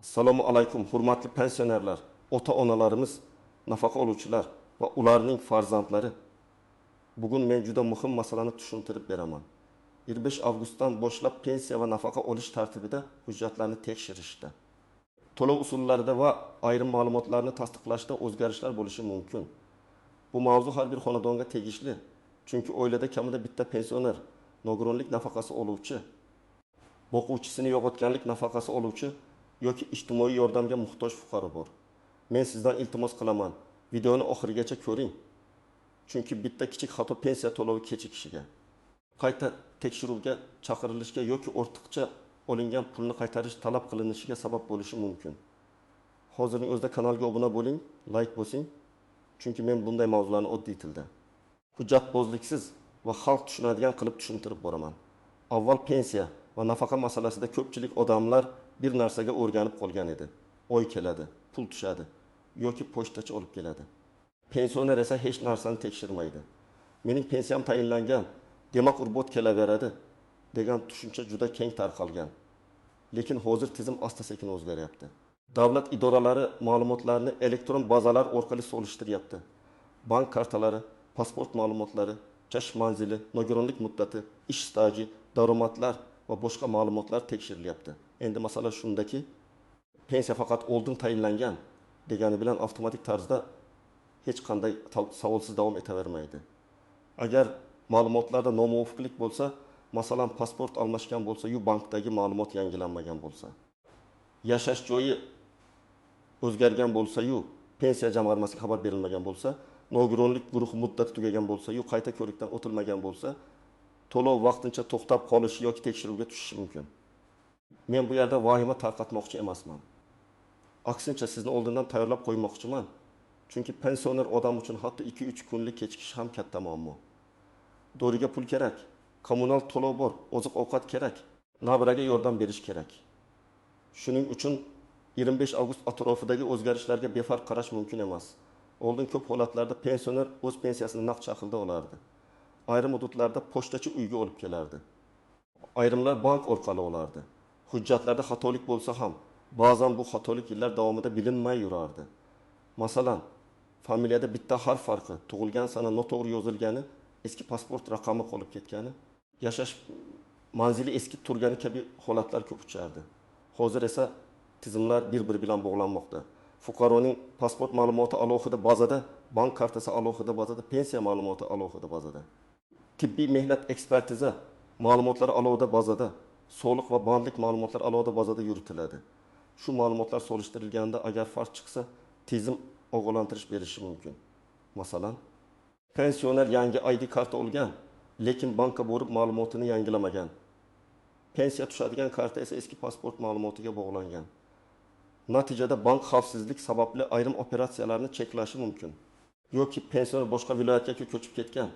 Assalomu alaykum, hurmatli pensionerlar, ota-onalarimiz, nafaqa oluvchilar va ularning farzandlari. Bugun men juda muhim masalani tushuntirib beraman. 25 avgustdan boshlab pensiya va nafaqa olish tartibida hujjatlarni tekshirishda, to'lov usullarida va ayrim ma'lumotlarni tasdiqlashda o'zgarishlar bo'lishi mumkin. Bu mavzu har bir xonadonga tegishli. Chunki oilada kamida bitta pensioner, nogironlik nafaqasi oluvchi, boquvchisini yo'qotganlik nafaqasi oluvchi yoki ijtimoiy yordamga muhtoj fuqaro bor. Men sizdan iltimos qilaman, videoni oxirigacha ko'ring. Chunki bitta kichik xato pensiya to'lovi kechikishiga, qayta tekshiruvga chaqirilishga yoki ortiqcha olingan pulni qaytarish talab qilinishiga sabab bo'lishi mumkin. Hozirning o'zida kanalga obuna bo'ling, like bosing. Chunki men bunday mavzularni oddiy tilda, hujjatbozliksiz va xalq tushunadigan qilib tushuntirib boraman. Avval pensiya va nafaqa masalasida ko'pchilik odamlar bir narsaga o'rganib qolgan edi. Oy keladi, pul tushadi yoki pochtachi olib keladi. Pensioner esa hech narsani tekshirmaydi. Mening pensiyam tayinlangan, demak urbot kelaveradi degan tushuncha juda keng tarqalgan. Lekin hozir tizim asta-sekin o'zgaryapti. Davlat idoralari ma'lumotlarni elektron bazalar orqali solishtiryapti. Bank kartalari, pasport ma'lumotlari, yashash manzili, nogironlik muddati, ish staji, daromadlar va boshqa ma'lumotlar tekshirilyapti. Endi masala shundaki, pensiya faqat oldin tayinlangan degani bilan avtomatik tarzda hech qanday savolsiz davom etavermaydi. Agar ma'lumotlarda nomuvofiqlik bo'lsa, masalan pasport almashgan bo'lsa, yu bankdagi ma'lumot yangilanmagan bo'lsa, yashash joyi o'zgargan bo'lsa, yu pensiya jamg'armasiga xabar berilmagan bo'lsa, nogironlik guruhi muddati tugagan bo'lsa, yu qayta ko'rikdan o'tilmagan bo'lsa, to'lov vaqtincha to'xtab qolishi yoki tekshiruvga tushishi mumkin. Men bu yerda vahima tarqatmoqchi emasman. Aksincha sizni oldindan tayyorlab qo'ymoqchiman. Chunki pensioner odam uchun hatto 2-3 kunlik kechikish ham katta muammo. Doriga pul kerak, kommunal to'lov bor, oziq-ovqat kerak, nabiraga yordam berish kerak. Shuning uchun 25 avgust atrofidagi o'zgarishlarga befarq qarash mumkin emas. Oldin ko'p holatlarda pensioner o'z pensiyasini naqd shaklda olardi. Ayrim hududlarda pochtachi uyga olib kelardi. Ayrimlar bank orqali olardi. Hujjatlarda xatolik bo'lsa ham, ba'zan bu xatolik yillar davomida bilinmay yurardi. Masalan, familiyada bitta harf farqi, tug'ilgan sana noto'g'ri yozilgani, eski pasport raqami qolib ketgani, yashash manzili eski turgani kabi holatlar ko'p uchardi. Hozir esa tizimlar bir-biri bilan bog'lanmoqda. Fuqaroning pasport ma'lumoti alohida bazada, bank kartasi alohida bazada, pensiya ma'lumoti alohida bazada. Tibbiy mehnat ekspertiza ma'lumotlari alohida bazada, soliq va bandlik ma'lumotlar alohida bazada yuritiladi. Shu ma'lumotlar solishtirilganda agar farq chiqsa, tizim ogohlantirish berishi mumkin. Masalan, pensioner yangi ID karta olgan, lekin bankka borib ma'lumotini yangilamagan. Pensiya tushadigan karta esa eski pasport ma'lumotiga bog'langan. Natijada bank xavfsizlik sababli ayrim operatsiyalarni cheklashi mumkin. Yoki pensioner boshqa viloyatga ko'chib ketgan,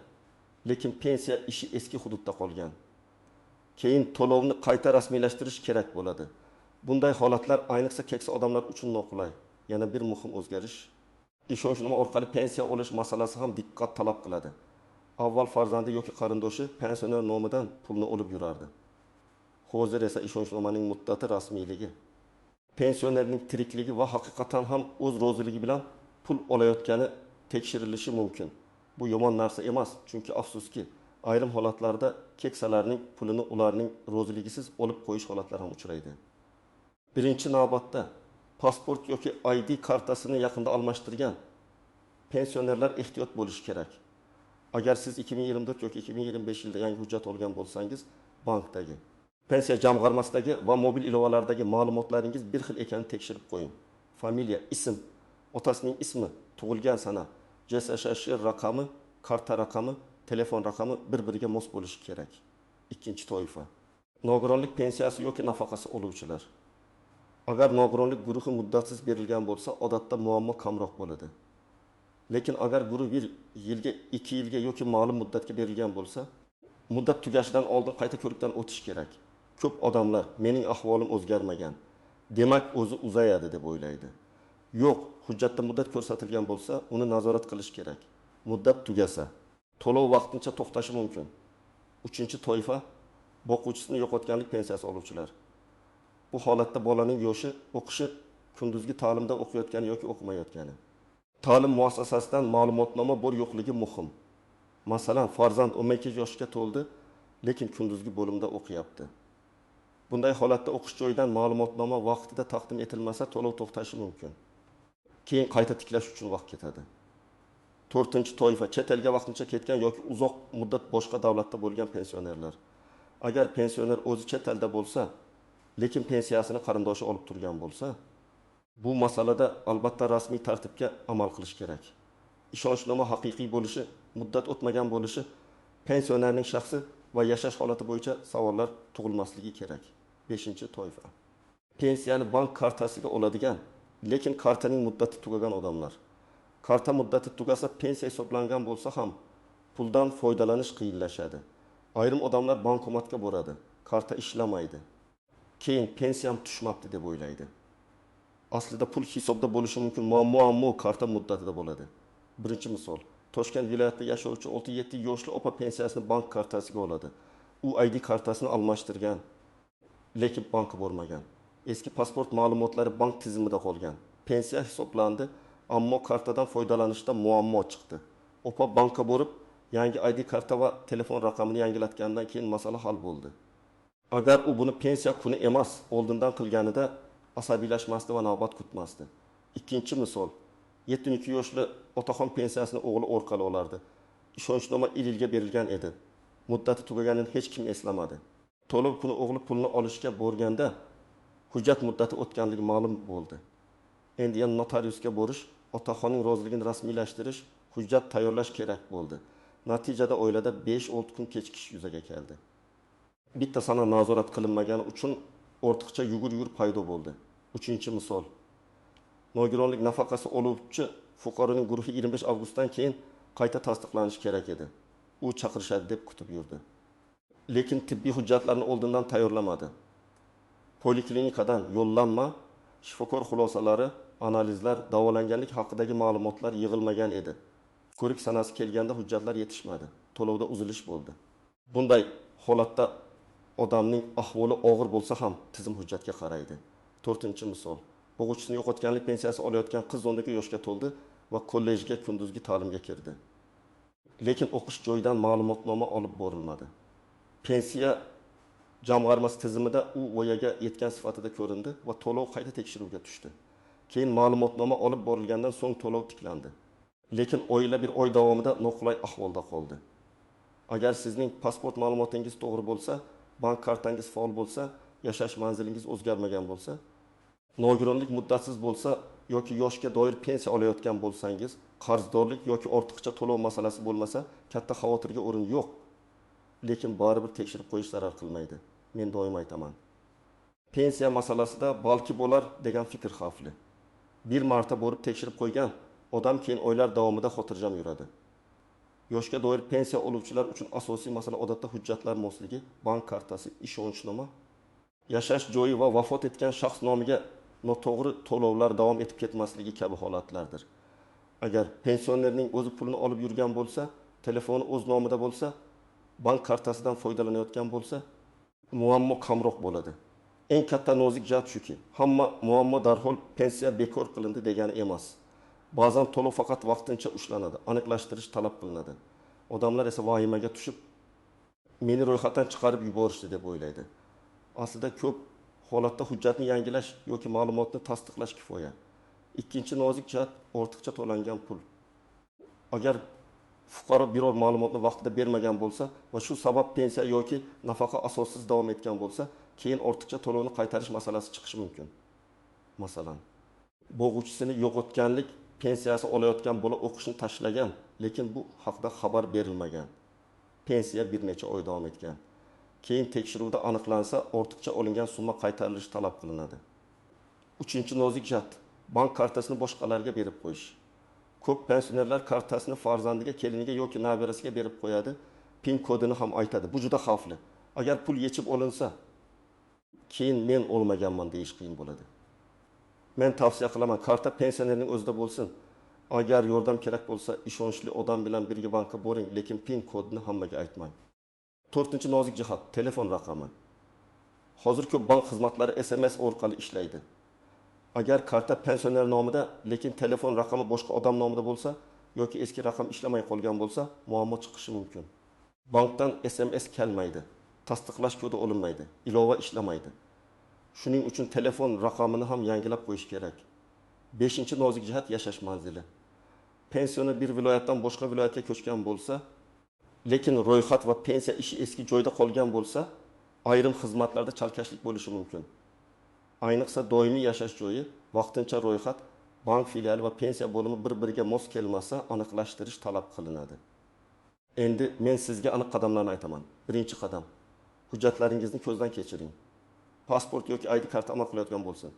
lekin pensiya ishi eski hududda qolgan. Keyin to'lovni qayta rasmiylashtirish kerak bo'ladi. Bunday holatlar ayniqsa keksa odamlar uchun noqulay. Yana bir muhim o'zgarish, ishonchnoma orqali pensiya olish masalasi ham diqqat talab qiladi. Avval farzandi yoki qarindoshi pensioner nomidan pulni olib yurardi. Hozir esa ishonchnomaning muddati rasmiyligi, pensionerning tirikligi va haqiqatan ham o'z roziligi bilan pul olayotgani tekshirilishi mumkin. Bu yomon narsa emas, chunki afsuski, ayrim holatlarda keksalarning pulini ularning roziligisiz olib qo'yish holatlari ham uchraydi. Birinchi navbatda pasport yoki ID kartasini yaqinda almashtirgan pensionerlar ehtiyot bo'lishi kerak. Agar siz 2024 yoki 2025 yilda yangi hujjat olgan bo'lsangiz, bankdagi, pensiya jamg'armasidagi va mobil ilovalardagi ma'lumotlaringiz bir xil ekanini tekshirib qo'ying. Familiya, ism, otasining ismi, tug'ilgan sana, JSSH raqami, karta raqami, telefon raqami bir-biriga mos bo'lishi kerak. Ikkinchi toifa, nogironlik pensiyasi yoki nafaqasi oluvchilar. Agar nogironlik guruhi muddatsiz berilgan bo'lsa, odatda muammo kamroq bo'ladi. Lekin agar guruh 1 yilga, 2 yilga yoki ma'lum muddatga berilgan bo'lsa, muddat tugashidan oldin qayta ko'rikdan o'tish kerak. Ko'p odamlar mening ahvolim o'zgarmagan, demak o'zi uzayadi deb o'ylaydi. Yo'q, hujjatda muddat ko'rsatilgan bo'lsa, uni nazorat qilish kerak. Muddat tugasa, to'lov vaqtincha to'xtashi mumkin. Uchinchi toifa, boquvchisini yo'qotganlik pensiyasi oluvchilar. Bu holatda bolaning yoshi, o'qishi, kunduzgi ta'limda o'qiyotgani yoki o'qimayotgani. Ta'lim muassasasidan ma'lumotnoma bor yo'qligi muhim. Masalan, farzand 12 yoshga to'ldi, lekin kunduzgi bo'limda o'qiyapti. Bunday holatda o'qish joyidan ma'lumotnoma vaqtida taqdim etilmasa, to'lov to'xtashi mumkin. Keyin qayta tiklash uchun vaqt ketadi. 4-toifa chet elga vaqtincha ketgan yoki uzoq muddat boshqa davlatda bo'lgan pensionerlar. Agar pensioner o'zi chet elda bo'lsa, lekin pensiyasini qarindoshi olib turgan bo'lsa, bu masalada albatta rasmiy tartibga amal qilish kerak. Ishonchnoma haqiqiy bo'lishi, muddat o'tmagan bo'lishi, pensionerning shaxsi va yashash holati bo'yicha savollar tug'ilmasligi kerak. 5-toifa. Pensiyani bank kartasiga oladigan, lekin kartaning muddati tugagan odamlar. Karta muddati tugasa, pensiya hisoblangan bo'lsa ham puldan foydalanish qiyinlashadi. Ayrim odamlar bankomatga boradi, karta ishlamaydi. Keyin pensiyam tushmabdi deb o'ylaydi. Aslida pul hisobda bo'lishi mumkin, muammo karta muddatida bo'ladi. Birinchi misol, Toshkent viloyatida yashovchi 6-7 yoshli opa pensiyasini bank kartasiga oladi. U ID kartasini almashtirgan, lekin bankka bormagan. Eski pasport ma'lumotlari bank tizimida qolgan. Pensiya hisoblandi, ammo kartadan foydalanishda muammo chiqdi. Opa bankka borib, yangi ID karta va telefon raqamini yangilatgandan keyin masala hal bo'ldi. Agar u buni pensiya kuni emas, oldindan qilganida asabiylashmasdi va navbat kutmasdi. Ikkinchi misol, 72 yoshli otaxon pensiyasini o'g'li orqali olardi. Ishonchnoma yilga berilgan edi. Muddati tugaganini hech kim eslamadi. To'lov kuni o'g'li pulni olishga borganda hujjat muddati o'tganligi ma'lum bo'ldi. Endi yana notariusga borish, otaxonning roziligini rasmiylashtirish, hujjat tayyorlash kerak bo'ldi. Natijada oilada 5-6 kun kechikish yuzaga keldi. Bitta sana nazorat qilinmagani uchun ortiqcha yugur paydo bo'ldi. 3-misol. Nogironlik nafaqasi oluvchi fuqaroning guruhi 25 avgustdan keyin qayta tasdiqlanishi kerak edi. U chaqirishadi deb kutib yurdi. Lekin tibbiy hujjatlarni oldindan tayyorlamadi. Poliklinikadan yo'llanma, shifokor xulosalari, analizlar, davolanganlik haqidagi ma'lumotlar yig'ilmagan edi. Ko'rik sanasi kelganda hujjatlar yetishmadi. To'lovda uzilish bo'ldi. Bunday holatda odamning ahvoli og'ir bo'lsa ham tizim hujjatga qaraydi. 4-misol. O'quvchisini yo'qotganlik pensiyasi olayotgan qiz 12 yoshga to'ldi va kollejga kunduzgi ta'limga kirdi. Lekin o'qish joyidan ma'lumotnoma olib borilmadi. Pensiya jamg'armasi tizimida u voyaga yetgan sifatida ko'rindi va to'lov qayta tekshiruvga tushdi. Keyin ma'lumotnoma olib borilgandan so'ng to'lov tiklandi. Lekin oila bir oy davomida noqulay ahvolda qoldi. Agar sizning pasport ma'lumotingiz to'g'ri bo'lsa, bank kartangiz faol bo'lsa, yashash manzilingiz o'zgarmagan bo'lsa, nogironlik muddatsiz bo'lsa yoki yoshga doir pensiya olayotgan bo'lsangiz, qarzdorlik yoki ortiqcha to'lov masalasi bo'lmasa, katta xavotirga o'rin yo'q. Lekin baribir tekshirib qo'yish zarar qilmaydi. Men doim aytaman. Pensiya masalasida balki bo'lar degan fikr xavfli. Bir marta borib tekshirib qo'ygan odam keyin oylar davomida xotirjam yuradi. Yoshga doir pensiya oluvchilar uchun asosiy masala odatda hujjatlar mosligi, bank kartasi, ishonchnoma, yashash joyi va vafot etgan shaxs nomiga noto'g'ri to'lovlar davom etib ketmasligi kabi holatlardir. Agar pensionerning o'zi pulni olib yurgan bo'lsa, telefoni o'z nomida bo'lsa, bank kartasidan foydalanayotgan bo'lsa, muammo kamroq bo'ladi. Eng katta nozik jihat shuki, hamma muammo darhol pensiya bekor qilindi degani emas. Ba'zan to'lov faqat vaqtincha ushlanadi, aniqlashtirish talab qilinadi. Odamlar esa vahimaga tushib, meni ro'yxatdan chiqarib yuborishdi deb o'ylaydi. Aslida ko'p holatda hujjatni yangilash yoki ma'lumotni tasdiqlash kifoya. Ikkinchi nozik jihat ortiqcha to'langan pul. Agar fuqaro biror ma'lumotni vaqtida bermagan bo'lsa va shu sabab pensiya yoki nafaqa asossiz davom etgan bo'lsa, keyin ortiqcha to'lovni qaytarish masalasi chiqishi mumkin. Masalan, bo'g'uvchisini yo'qotganlik pensiyasi olayotgan bola o'qishni tashlagan, lekin bu haqda xabar berilmagan. Pensiya bir necha oy davom etgan. Keyin tekshiruvda aniqlansa, ortiqcha olingan summa qaytarilishi talab qilinadi. 3-nozik jihat, bank kartasini boshqalarga berib qo'yish. Ko'p pensionerlar kartasini farzandiga, keliniga yoki nabirasiga berib qo'yadi, PIN kodini ham aytadi. Bu juda xavfli. Agar pul yechib olinsa, keyin men olmaganman deyish qiyin bo'ladi. Men tavsiya qilaman, karta pensionerning o'zida bo'lsin. Agar yordam kerak bo'lsa, ishonchli odam bilan birga bankka boring, lekin PIN kodini hammaga aytmang. 4-nozik jihat, telefon raqami. Hozir ko'p bank xizmatlari SMS orqali ishlaydi. Agar karta pensioner nomida, lekin telefon raqami boshqa odam nomida bo'lsa yoki eski raqam ishlamay qolgan bo'lsa, muammo chiqishi mumkin. Bankdan SMS kelmaydi. Tasdiqlash kodi olinmaydi. Ilova ishlamaydi. Shuning uchun telefon raqamini ham yangilab qo'yish kerak. 5-chi nozik jihat yashash manzili. Pensioner bir viloyatdan boshqa viloyatga ko'chgan bo'lsa, lekin ro'yxat va pensiya ishi eski joyda qolgan bo'lsa, ayrim xizmatlarda chalkashlik bo'lishi mumkin. Ayniqsa doimiy yashash joyi, vaqtincha ro'yxat, bank filiali va pensiya bo'limi bir-biriga mos kelmasa, aniqlashtirish talab qilinadi. Endi men sizga aniq qadamlarni aytaman. Birinchi qadam: hujjatlaringizni ko'zdan kechiring. Pasport yoki ID karta amal qilayotgan bo'lsin.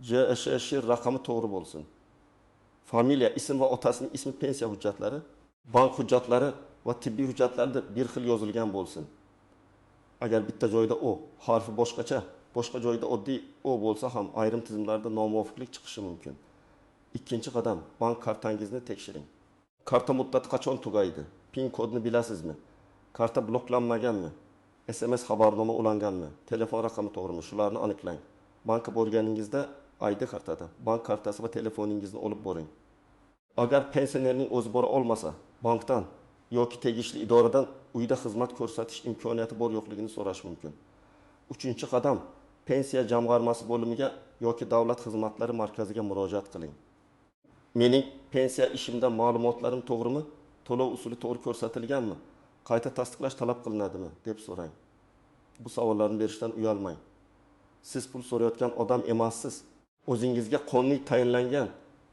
JSH raqami to'g'ri bo'lsin. Familiya, ism va otasining ismi, pensiya hujjatlari, bank hujjatlari va tibbiy hujjatlarda bir xil yozilgan bo'lsin. Agar bitta joyda o harfi boshqacha, boshqa joyda oddiy o bo'lsa ham ayrim tizimlarda nomuvofiqlik chiqishi mumkin. Ikkinchi qadam: bank kartangizni tekshiring. Karta muddati qachon tugaydi? PIN kodini bilasizmi? Karta bloklanmaganmi? SMS xabarnoma ulanganmi? Telefon raqami to'g'rimi? Shularni aniqlang. Bankka borganingizda ID kartada bank kartasi va telefoningizni olib boring. Agar pensionerning o'zi bora olmasa, bankdan yoki tegishli idoradan uyda xizmat ko'rsatish imkoniyati bor yo'qligini so'rash mumkin. Uchinchi qadam: pensiya jamg'armasi bo'limiga yoki davlat xizmatlari markaziga murojaat qiling. Mening pensiya ishimda ma'lumotlarim to'g'rimi? To'lov usuli to'g'ri ko'rsatilganmi? Qayta tasdiqlash talab qilinadimi deb so'rang. Bu savollarni berishdan uyalmang. Siz pul so'rayotgan odam emassiz. O'zingizga qonuniy tayinlangan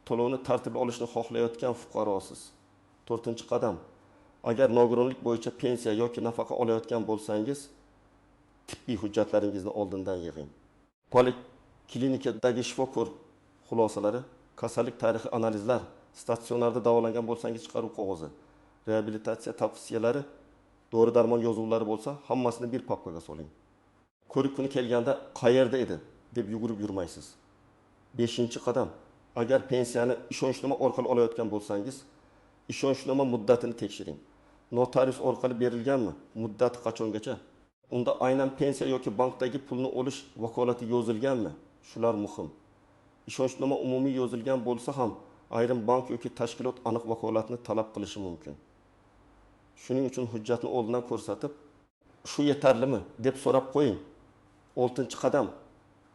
to'lovni tartibli olishni xohlayotgan fuqarosiz. 4-qadam: agar nogironlik bo'yicha pensiya yoki nafaqa olayotgan bo'lsangiz, tibbiy hujjatlaringizni oldindan yig'ing. Poliklinikadagi shifokor xulosalari, kasallik tarixi analizlar, statsionarda davolangan bo'lsangiz chiqaruv qog'ozi, reabilitatsiya tavsiyalari, dori-darmon yozuvlari bo'lsa, hammasini bir papkaga soling. Ko'rik kuni kelganda qayerda edi deb yugurib yurmaysiz. 5-qadam: agar pensiyani ishonchnoma orqali olayotgan bo'lsangiz, ishonchnoma muddatini tekshiring. Notarius orqali berilganmi? Muddati qachongacha? Unda aynan pensiya yoki bankdagi pulni olish vakolati yozilganmi? Shular muhim. Ishonchnoma umumiy yozilgan bo'lsa ham, ayrim bank yoki tashkilot aniq vakolatni talab qilishi mumkin. Shuning uchun hujjatni oldindan ko'rsatib, shu yetarlimi deb so'rab qo'ying. 6-qadam: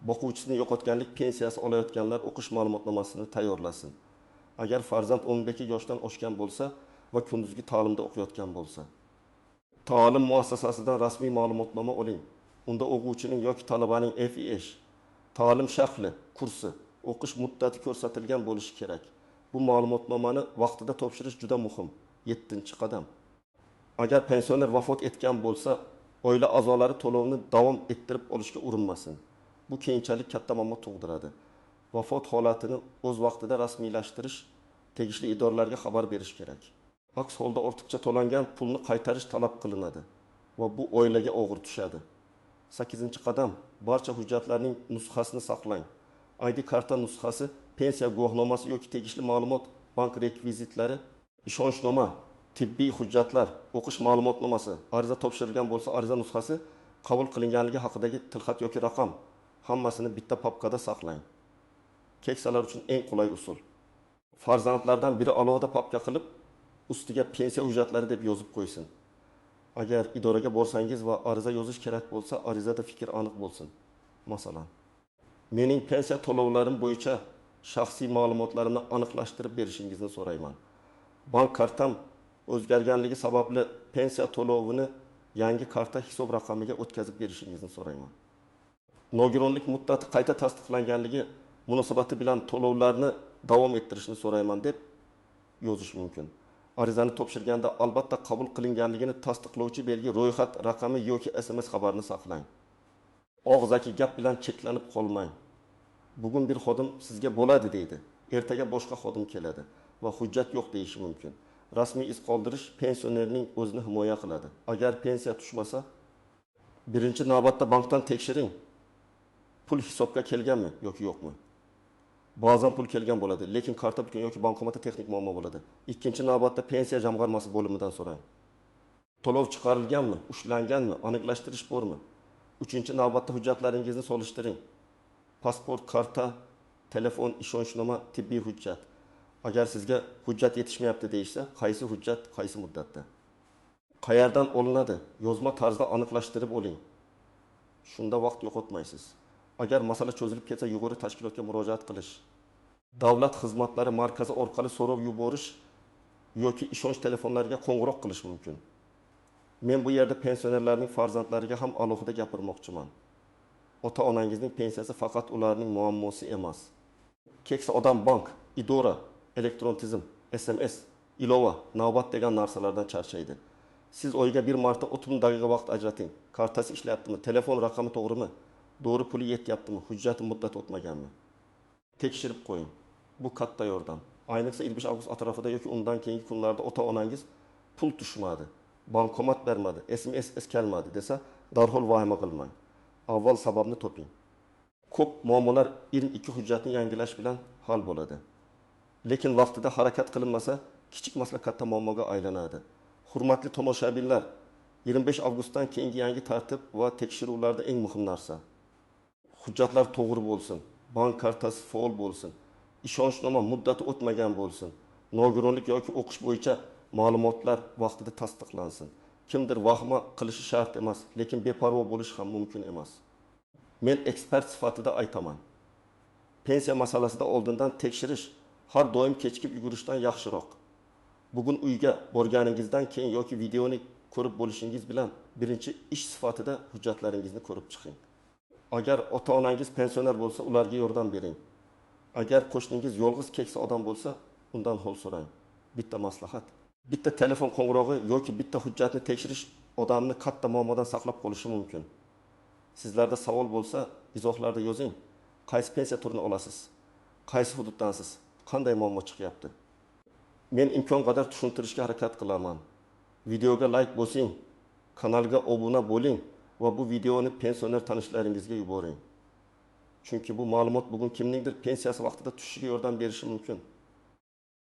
boquvchisini yo'qotganlik pensiyasi olayotganlar o'qish ma'lumotnomasini tayyorlasin. Agar farzand 12 yoshdan oshgan bo'lsa va kunduzgi ta'limda o'qiyotgan bo'lsa, ta'lim muassasasidan rasmiy ma'lumotnoma oling. Unda o'quvchining yoki talabaning FIH, ta'lim shakli, kursi, o'qish muddati ko'rsatilgan bo'lishi kerak. Bu ma'lumotnomani vaqtida topshirish juda muhim. 7-qadam: agar pensioner vafot etgan bo'lsa, oila a'zolari to'lovni davom ettirib olishga urinmasin. Bu keyinchalik katta muammo tug'diradi. Vafot holatini o'z vaqtida rasmiylashtirish, tegishli idoralarga xabar berish kerak. Aks holda ortiqcha to'langan pulni qaytarish talab qilinadi va bu oilaga og'ir tushadi. 8-qadam: barcha hujjatlarning nusxasini saqlang. ID karta nusxasi, pensiya guvohnomasi yoki tegishli ma'lumot, bank rekvizitlari, ishonchnoma, tibbiy hujjatlar, o'qish ma'lumotnomasi, ariza topshirilgan bo'lsa ariza nusxasi, qabul qilinganligi haqidagi tilxat yoki raqam, hammasini bitta papkada saqlang. Keksalar uchun eng qulay usul: farzandlardan biri alohida papka qilib, ustiga pensiya hujjatlari deb yozib qo'ysin. Agar idoraga borsangiz va ariza yozish kerak bo'lsa, arizada fikr aniq bo'lsin. Masalan, mening pensiya to'lovlarim bo'yicha shaxsiy ma'lumotlarimni aniqlashtirib berishingizni so'rayman. Bank kartam o'zgarganligi sababli pensiya to'lovini yangi karta hisob raqamiga o'tkazib berishingizni so'rayman. Nogironlik muddati qayta tasdiqlanganligi munosabati bilan to'lovlarni davom ettirishni so'rayman deb yozish mumkin. Arizani topshirganda albatta qabul qilinganligini tasdiqlovchi belgi, ro'yxat raqami yoki SMS xabarini saqlang. Og'zaki gap bilan cheklanib qolmang. Bugun bir xodim sizga bo'ladi deydi, ertaga boshqa xodim keladi va hujjat yo'q deyishi mumkin. Rasmiy iz qoldirish pensionerning o'zini himoya qiladi. Agar pensiya tushmasa, birinchi navbatda bankdan tekshiring. Pul hisobga kelganmi yoki yo'qmi? Ba'zan pul kelgan bo'ladi, lekin karta butun yoki bankomatda texnik muammo bo'ladi. Ikkinchi navbatda pensiya jamg'armasi bo'limidan so'rang. To'lov chiqarilganmi, ushlanganmi, aniqlashtirish bormi? Uchinchi navbatda hujjatlaringizni solishtiring. Pasport, karta, telefon, ishonchnomma, tibbiy hujjat. Agar sizga hujjat yetishmayapti deyishsa, qaysi hujjat, qaysi muddatda? Qayerdan olinadi? Yozma tarzda aniqlashtirib oling. Shunda vaqt yo'qotmaysiz. Agar masala cho'zilib ketsa, yuqori tashkilotga murojaat qilish. Davlat xizmatlari markazi orqali so'rov yuborish yoki ishonch telefonlariga qo'ng'iroq qilish mumkin. Men bu yerda pensionerlarning farzandlariga ham alohida gapirmoqchiman. Ota-onangizning pensiyasi faqat ularning muammosi emas. Keksa odam bank, idora, elektron tizim, SMS, ilova, navbat degan narsalardan charchaydi. Siz oyiga bir marta 30 daqiqa vaqt ajrating. Kartasi ishlayaptimi? Telefon raqami to'g'rimi? Doğru puli yetyaptimi? Hujjati muddat o'tmaganmi? Tekshirib qo'ying. Bu katta yordam. Ayniqsa 25 avgust atrofida yoki undan keyingi kunlarda ota-onangiz pul tushmadi, bankomat bermadi, SMS kelmadi desa, darhol vahima qilmang. Avval sababni toping. Ko'p muammolar 22 hujjatni yangilash bilan hal bo'ladi. Lekin vaqtida harakat qilinmasa, kichik masala katta muammoga aylanadi. Hurmatli tomoshabinlar, 25 avgustdan keyingi yangi tartib va tekshiruvlarda eng muhim narsa hujjatlar to'g'ri bo'lsin, bank kartasi faol bo'lsin, ishonchnoma muddati o'tmagan bo'lsin, nogironlik yoki o'qish bo'yicha ma'lumotlar vaqtida tasdiqlansin. Kimdir vahma qilishi shart emas, lekin beparvo bo'lish ham mumkin emas. Men ekspert sifatida aytaman. Pensiya masalasida oldindan tekshirish har doim kechikib yugurishdan yaxshiroq. Bugun uyga borganingizdan keyin yoki videoni ko'rib bo'lishingiz bilan birinchi ish sifatida hujjatlaringizni ko'rib chiqing. Agar ota-onangiz pensioner bo'lsa, ularga yordam bering. Agar qo'shningiz yolg'iz keksa odam bo'lsa, undan hol so'rang. Bitta maslahat. Bitta telefon qo'ng'irog'i yoki bitta hujjatni tekshirish odamni katta muammodan saqlab qolishi mumkin. Sizlarda savol bo'lsa, izohlarda yozing. Qaysi pensiya turini olasiz? Qaysi hududdansiz? Qanday muammo chiqyapti? Men imkon qadar tushuntirishga harakat qilaman. Videoga like bosing, kanalga obuna bo'ling va bu videoni pensioner tanishlaringizga yuboring. Chunki bu ma'lumot bugun kimningdir pensiyasi vaqtida tushishiga yordam berishi mumkin.